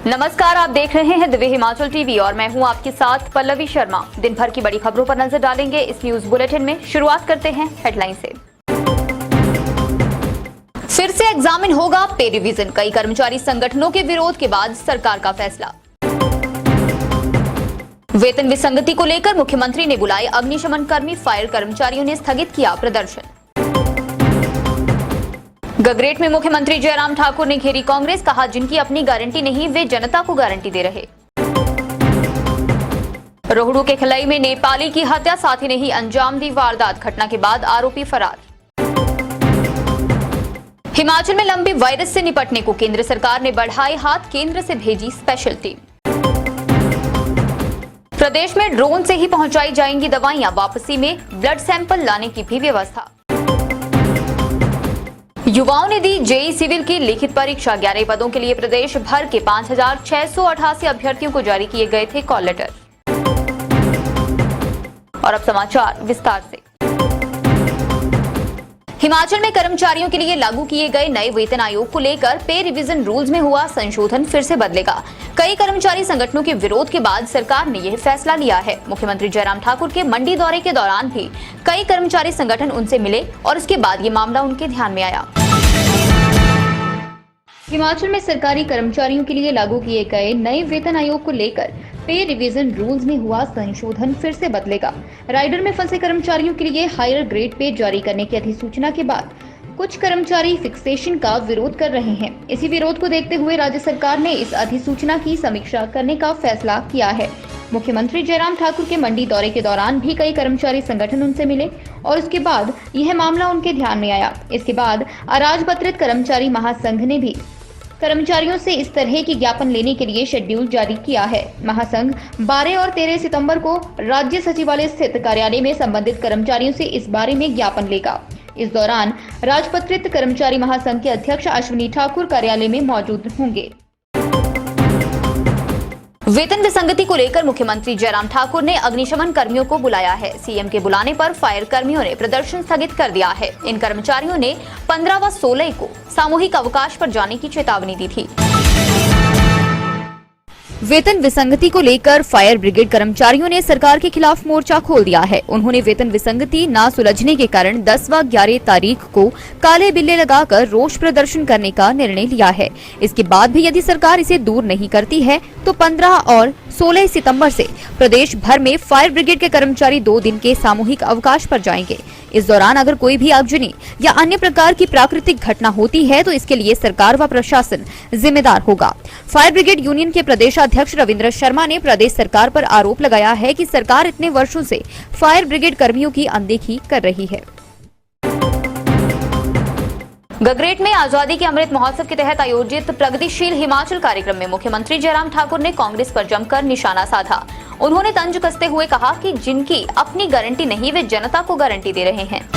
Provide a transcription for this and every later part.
नमस्कार, आप देख रहे हैं दिव्य हिमाचल टीवी और मैं हूं आपके साथ पल्लवी शर्मा। दिन भर की बड़ी खबरों पर नजर डालेंगे इस न्यूज बुलेटिन में। शुरुआत करते हैं हेडलाइन से। फिर से एग्जामिन होगा पे रिवीजन, कई कर्मचारी संगठनों के विरोध के बाद सरकार का फैसला। वेतन विसंगति को लेकर मुख्यमंत्री ने बुलाए अग्निशमन कर्मी, फायर कर्मचारियों ने स्थगित किया प्रदर्शन। गगरेट में मुख्यमंत्री जयराम ठाकुर ने घेरी कांग्रेस, कहा जिनकी अपनी गारंटी नहीं वे जनता को गारंटी दे रहे। रोहड़ू के खिलाई में नेपाली की हत्या, साथी ने ही अंजाम दी वारदात, घटना के बाद आरोपी फरार। हिमाचल में लंबे वायरस से निपटने को केंद्र सरकार ने बढ़ाए हाथ, केंद्र से भेजी स्पेशल टीम। प्रदेश में ड्रोन से ही पहुंचाई जाएंगी दवाइयां, वापसी में ब्लड सैंपल लाने की भी व्यवस्था। युवाओं ने दी जेई सिविल की लिखित परीक्षा, 11 पदों के लिए प्रदेश भर के 5,688 अभ्यर्थियों को जारी किए गए थे कॉल लेटर। और अब समाचार विस्तार से। हिमाचल में कर्मचारियों के लिए लागू किए गए नए वेतन आयोग को लेकर पे रिवीजन रूल्स में हुआ संशोधन फिर से बदलेगा। कई कर्मचारी संगठनों के विरोध के बाद सरकार ने यह फैसला लिया है। मुख्यमंत्री जयराम ठाकुर के मंडी दौरे के दौरान भी कई कर्मचारी संगठन उनसे मिले और उसके बाद ये मामला उनके ध्यान में आया। हिमाचल में सरकारी कर्मचारियों के लिए लागू किए गए नए वेतन आयोग को लेकर पे रिवीजन रूल्स में हुआ संशोधन फिर से बदलेगा। राइडर में फंसे कर्मचारियों के लिए हायर ग्रेड पे जारी करने की अधिसूचना के बाद कुछ कर्मचारी फिक्सेशन का विरोध कर रहे हैं। इसी विरोध को देखते हुए राज्य सरकार ने इस अधिसूचना की समीक्षा करने का फैसला किया है। मुख्यमंत्री जयराम ठाकुर के मंडी दौरे के दौरान भी कई कर्मचारी संगठन उनसे मिले और उसके बाद यह मामला उनके ध्यान में आया। इसके बाद अराजपत्रित कर्मचारी महासंघ ने भी कर्मचारियों से इस तरह की ज्ञापन लेने के लिए शेड्यूल जारी किया है। महासंघ 12 और 13 सितंबर को राज्य सचिवालय स्थित कार्यालय में संबंधित कर्मचारियों से इस बारे में ज्ञापन लेगा। इस दौरान राजपत्रित कर्मचारी महासंघ के अध्यक्ष अश्विनी ठाकुर कार्यालय में मौजूद होंगे। वेतन विसंगति को लेकर मुख्यमंत्री जयराम ठाकुर ने अग्निशमन कर्मियों को बुलाया है। सीएम के बुलाने पर फायर कर्मियों ने प्रदर्शन स्थगित कर दिया है। इन कर्मचारियों ने 15 व 16 को सामूहिक अवकाश पर जाने की चेतावनी दी थी। वेतन विसंगति को लेकर फायर ब्रिगेड कर्मचारियों ने सरकार के खिलाफ मोर्चा खोल दिया है। उन्होंने वेतन विसंगति न सुलझने के कारण 10 व 11 तारीख को काले बिल्ले लगाकर रोष प्रदर्शन करने का निर्णय लिया है। इसके बाद भी यदि सरकार इसे दूर नहीं करती है तो 15 और 16 सितंबर से प्रदेश भर में फायर ब्रिगेड के कर्मचारी 2 दिन के सामूहिक अवकाश पर जाएंगे। इस दौरान अगर कोई भी आगजनी या अन्य प्रकार की प्राकृतिक घटना होती है तो इसके लिए सरकार व प्रशासन जिम्मेदार होगा। फायर ब्रिगेड यूनियन के प्रदेशाध्यक्ष रविंद्र शर्मा ने प्रदेश सरकार पर आरोप लगाया है कि सरकार इतने वर्षों से फायर ब्रिगेड कर्मियों की अनदेखी कर रही है। गगरेट में आजादी के अमृत महोत्सव के तहत आयोजित प्रगतिशील हिमाचल कार्यक्रम में मुख्यमंत्री जयराम ठाकुर ने कांग्रेस पर जमकर निशाना साधा। उन्होंने तंज कसते हुए कहा कि जिनकी अपनी गारंटी नहीं वे जनता को गारंटी दे रहे हैं।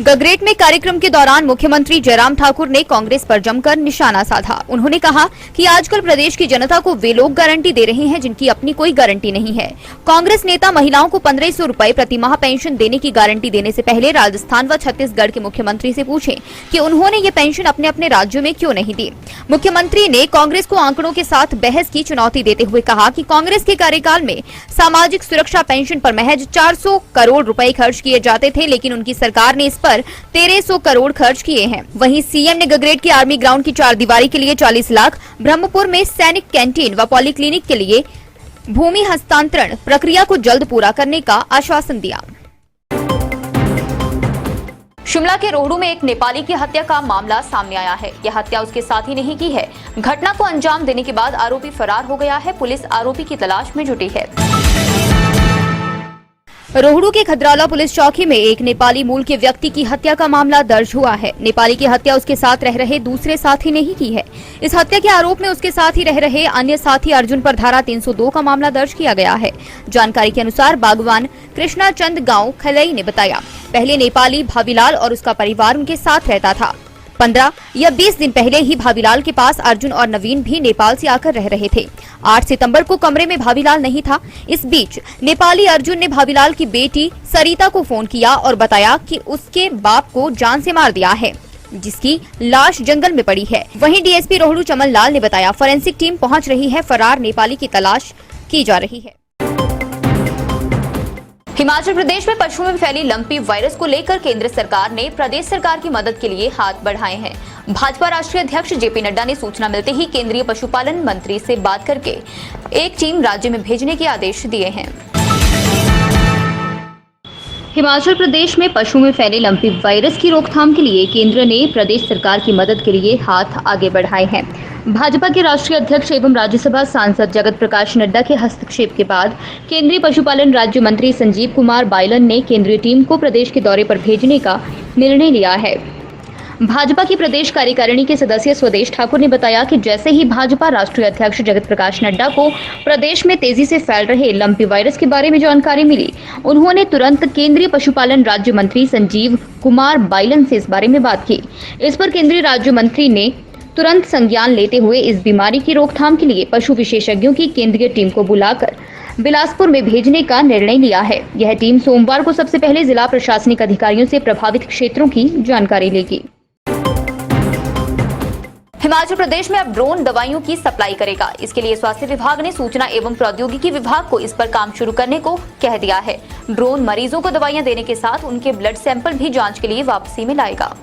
गगरेट में कार्यक्रम के दौरान मुख्यमंत्री जयराम ठाकुर ने कांग्रेस पर जमकर निशाना साधा। उन्होंने कहा कि आजकल प्रदेश की जनता को वे लोग गारंटी दे रहे हैं जिनकी अपनी कोई गारंटी नहीं है। कांग्रेस नेता महिलाओं को 1500 रुपए प्रति माह पेंशन देने की गारंटी देने से पहले राजस्थान व छत्तीसगढ़ के मुख्यमंत्री से पूछें कि उन्होंने ये पेंशन अपने अपने राज्यों में क्यों नहीं दी। मुख्यमंत्री ने कांग्रेस को आंकड़ों के साथ बहस की चुनौती देते हुए कहा कि कांग्रेस के कार्यकाल में सामाजिक सुरक्षा पेंशन पर महज 400 करोड़ रुपए खर्च किए जाते थे, लेकिन उनकी सरकार ने इस पर 1300 करोड़ खर्च किए हैं। वहीं सीएम ने गगरेट की आर्मी ग्राउंड की 4 दीवारी के लिए 40 लाख, ब्रह्मपुर में सैनिक कैंटीन व पॉलीक्लिनिक के लिए भूमि हस्तांतरण प्रक्रिया को जल्द पूरा करने का आश्वासन दिया। शिमला के रोहड़ू में एक नेपाली की हत्या का मामला सामने आया है। यह हत्या उसके साथी ने ही की है। घटना को अंजाम देने के बाद आरोपी फरार हो गया है। पुलिस आरोपी की तलाश में जुटी है। रोहड़ू के खदराला पुलिस चौकी में एक नेपाली मूल के व्यक्ति की हत्या का मामला दर्ज हुआ है। नेपाली की हत्या उसके साथ रह रहे दूसरे साथी ने ही की है। इस हत्या के आरोप में उसके साथ ही रह रहे अन्य साथी अर्जुन पर धारा 302 का मामला दर्ज किया गया है। जानकारी के अनुसार बागवान कृष्णा चंद गांव खलई ने बताया, पहले नेपाली भावीलाल और उसका परिवार उनके साथ रहता था। 15 या 20 दिन पहले ही भावीलाल के पास अर्जुन और नवीन भी नेपाल से आकर रह रहे थे। 8 सितंबर को कमरे में भावीलाल नहीं था। इस बीच नेपाली अर्जुन ने भावीलाल की बेटी सरिता को फोन किया और बताया कि उसके बाप को जान से मार दिया है। जिसकी लाश जंगल में पड़ी है। वहीं डीएसपी रोहड़ू चमन लाल ने बताया, फोरेंसिक टीम पहुंच रही है, फरार नेपाली की तलाश की जा रही है। हिमाचल प्रदेश में पशुओं में फैली लंपी वायरस को लेकर केंद्र सरकार ने प्रदेश सरकार की मदद के लिए हाथ बढ़ाए हैं। भाजपा राष्ट्रीय अध्यक्ष जेपी नड्डा ने सूचना मिलते ही केंद्रीय पशुपालन मंत्री से बात करके एक टीम राज्य में भेजने के आदेश दिए हैं। हिमाचल प्रदेश में पशुओं में फैले लंपी वायरस की रोकथाम के लिए केंद्र ने प्रदेश सरकार की मदद के लिए हाथ आगे बढ़ाए हैं। भाजपा के राष्ट्रीय अध्यक्ष एवं राज्यसभा सांसद जगत प्रकाश नड्डा के हस्तक्षेप के बाद केंद्रीय पशुपालन राज्य मंत्री संजीव कुमार बाइलन ने केंद्रीय टीम को प्रदेश के दौरे पर भेजने का निर्णय लिया है। भाजपा की प्रदेश कार्यकारिणी के सदस्य स्वदेश ठाकुर ने बताया कि जैसे ही भाजपा राष्ट्रीय अध्यक्ष जगत प्रकाश नड्डा को प्रदेश में तेजी से फैल रहे लंपी वायरस के बारे में जानकारी मिली, उन्होंने तुरंत केंद्रीय पशुपालन राज्य मंत्री संजीव कुमार बाइलन से इस बारे में बात की। इस पर केंद्रीय राज्य मंत्री ने तुरंत संज्ञान लेते हुए इस बीमारी की रोकथाम के लिए पशु विशेषज्ञों की केंद्रीय टीम को बुलाकर बिलासपुर में भेजने का निर्णय लिया है। यह टीम सोमवार को सबसे पहले जिला प्रशासनिक अधिकारियों से प्रभावित क्षेत्रों की जानकारी लेगी। हिमाचल प्रदेश में अब ड्रोन दवाइयों की सप्लाई करेगा। इसके लिए स्वास्थ्य विभाग ने सूचना एवं प्रौद्योगिकी विभाग को इस पर काम शुरू करने को कह दिया है। ड्रोन मरीजों को दवाइयां देने के साथ उनके ब्लड सैंपल भी जांच के लिए वापसी में लाएगा।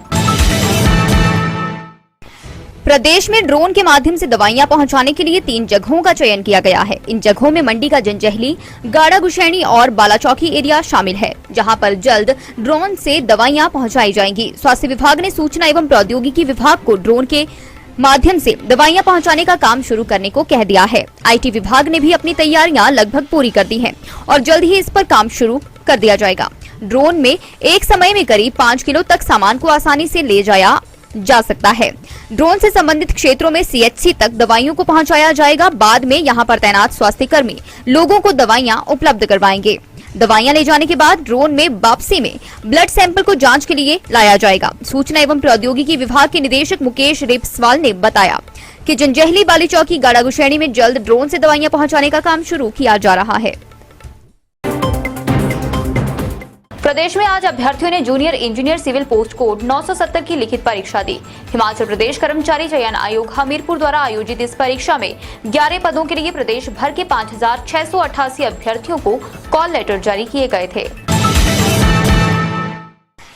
प्रदेश में ड्रोन के माध्यम से दवाइयां पहुंचाने के लिए 3 जगहों का चयन किया गया है। इन जगहों में मंडी का जंजैहली, गाड़ागुशैनी और बालाचौकी एरिया शामिल है, जहां पर जल्द ड्रोन से दवाइयां पहुंचाई जाएंगी। स्वास्थ्य विभाग ने सूचना एवं प्रौद्योगिकी विभाग को ड्रोन के माध्यम से दवाइयां पहुंचाने का काम शुरू करने को कह दिया है। आईटी विभाग ने भी अपनी तैयारियां लगभग पूरी कर दी हैं और जल्द ही इस पर काम शुरू कर दिया जाएगा। ड्रोन में एक समय में करीब 5 किलो तक सामान को आसानी से ले जाया जा सकता है। ड्रोन से संबंधित क्षेत्रों में सीएचसी तक दवाइयों को पहुंचाया जाएगा। बाद में यहां पर तैनात स्वास्थ्य कर्मी लोगों को दवाइयां उपलब्ध करवाएंगे। दवाइयां ले जाने के बाद ड्रोन में वापसी में ब्लड सैंपल को जांच के लिए लाया जाएगा। सूचना एवं प्रौद्योगिकी विभाग के निदेशक मुकेश रेपस्वाल ने बताया कि जंजैहली, बालीचौकी, गाड़ागुशैनी में जल्द ड्रोन से दवाइयां पहुंचाने का काम शुरू किया जा रहा है। प्रदेश में आज अभ्यर्थियों ने junior engineer civil post code 970 की लिखित परीक्षा दी। हिमाचल प्रदेश कर्मचारी चयन आयोग हमीरपुर द्वारा आयोजित इस परीक्षा में 11 पदों के लिए प्रदेश भर के 5,688 अभ्यर्थियों को कॉल लेटर जारी किए गए थे।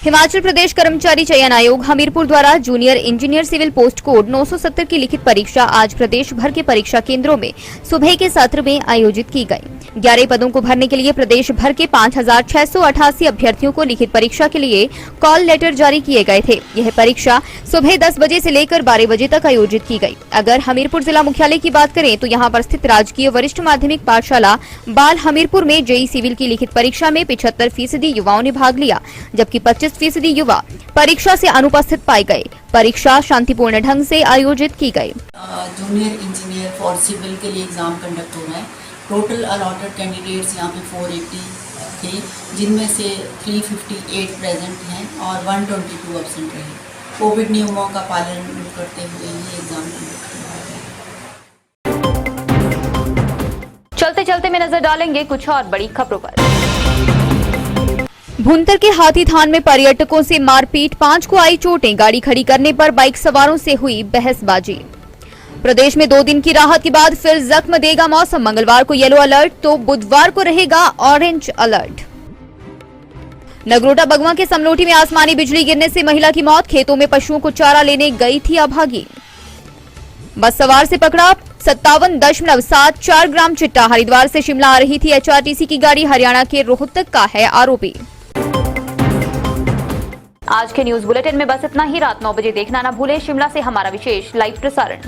हिमाचल प्रदेश कर्मचारी चयन आयोग हमीरपुर द्वारा junior engineer civil post code 970 की लिखित परीक्षा आज प्रदेश भर के परीक्षा केंद्रों में सुबह के सत्र में आयोजित की गई। 11 पदों को भरने के लिए प्रदेश भर के 5,688 अभ्यर्थियों को लिखित परीक्षा के लिए कॉल लेटर जारी किए गए थे। यह परीक्षा सुबह 10 बजे से लेकर 12 बजे तक आयोजित की गई। अगर हमीरपुर जिला मुख्यालय की बात करें तो यहाँ पर स्थित राजकीय वरिष्ठ माध्यमिक पाठशाला बाल हमीरपुर में जेई सिविल की लिखित परीक्षा में 75% युवाओं ने भाग लिया, जबकि 25% युवा परीक्षा से अनुपस्थित पाए गए। परीक्षा शांतिपूर्ण ढंग से आयोजित की गई। जूनियर इंजीनियर फॉर सिविल के लिए एग्जाम कंडक्ट हो रहा है। टोटल अलॉटेड कैंडिडेट्स यहाँ पे 480 थे, जिनमें से 358 प्रेजेंट हैं और 122 एब्सेंट रहे। कोविड नियमों का पालन करते हुए ये एग्जाम कंडक्ट। चलते चलते में नजर डालेंगे कुछ और बड़ी खबरों पर। भुंतर के हाथीथान में पर्यटकों से मारपीट, 5 को आई चोटें। गाड़ी खड़ी करने पर बाइक सवारों से हुई बहसबाजी। प्रदेश में 2 दिन की राहत के बाद फिर जख्म देगा मौसम। मंगलवार को येलो अलर्ट तो बुधवार को रहेगा ऑरेंज अलर्ट। नगरोटा बगवा के समलोटी में आसमानी बिजली गिरने से महिला की मौत। खेतों में पशुओं को चारा लेने गई थी अभागी। बस सवार से पकड़ा 57.74 ग्राम चिट्टा। हरिद्वार से शिमला आ रही थी एचआरटीसी की गाड़ी। हरियाणा के रोहतक का है आरोपी। आज के न्यूज बुलेटिन में बस इतना ही। रात 9 बजे देखना न भूलें शिमला से हमारा विशेष लाइव प्रसारण।